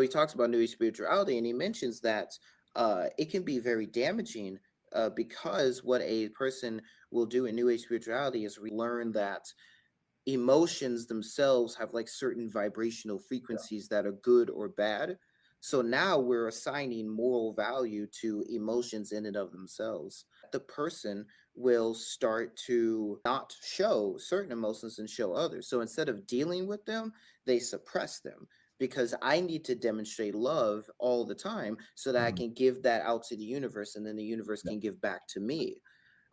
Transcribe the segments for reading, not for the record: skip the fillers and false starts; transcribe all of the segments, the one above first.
He talks about New Age spirituality, and he mentions that it can be very damaging because what a person will do in New Age spirituality is learn that emotions themselves have like certain vibrational Yeah. frequencies that are good or bad. So now we're assigning moral value to emotions in and of themselves. The person will start to not show certain emotions and show others. So instead of dealing with them, they suppress them because I need to demonstrate love all the time so that I Mhm. can give that out to the universe and then the universe Yeah. can give back to me.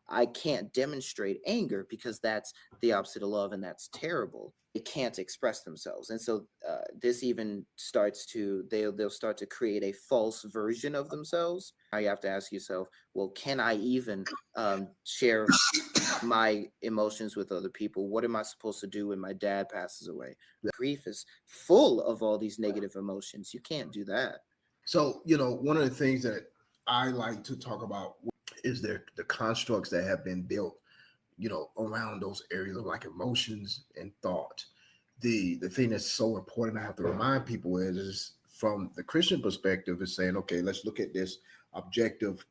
I can't demonstrate anger because that's the opposite of love and that's terrible. They can't express themselves. And so this even starts to, they'll start to create a false version of themselves. Now you have to ask yourself, well, can I even share my emotions with other people? What am I supposed to do when my dad passes away? Grief is full of all these negative emotions. You can't do that. So, one of the things that I like to talk about is the constructs that have been built, around those areas of like emotions and thought. The thing that's so important I have to remind people is from the Christian perspective is saying, okay, let's look at this objective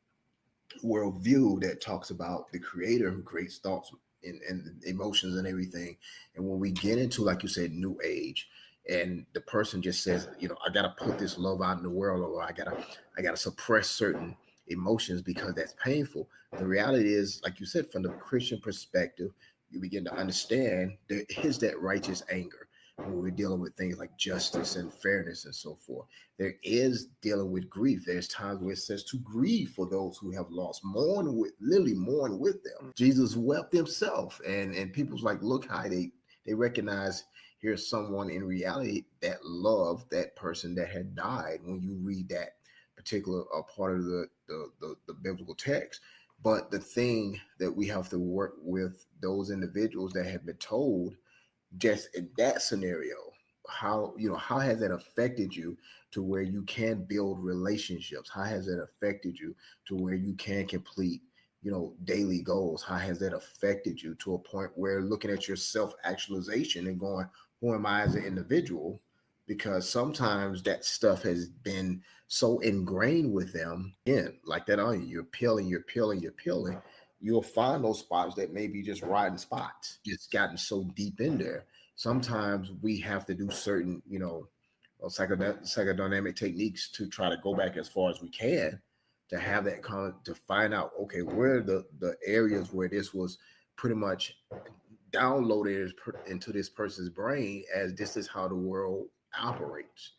worldview that talks about the creator who creates thoughts and emotions and everything. And when we get into, like you said, new age, and the person just says, I gotta put this love out in the world, or I gotta suppress certain emotions because that's painful. The reality is, like you said, from the Christian perspective, you begin to understand there is that righteous anger when we're dealing with things like justice and fairness and so forth. There is dealing with grief. There's times where it says to grieve for those who have lost, mourn with, literally mourn with them. Jesus wept himself, and people's like, look how they recognize here's someone in reality that loved that person that had died. When you read that particular part of the biblical text. But the thing that we have to work with those individuals that have been told just in that scenario, how has that affected you to where you can build relationships? How has that affected you to where you can complete daily goals? How has that affected you to a point where looking at your self actualization and going, who am I as an individual? Because sometimes that stuff has been so ingrained with them, and like that on you, you're peeling, you'll find those spots that may be just riding spots, just gotten so deep in there. Sometimes we have to do certain, psychodynamic techniques to try to go back as far as we can to have that to find out, okay, where are the areas where this was pretty much downloaded into this person's brain as this is how the world operates.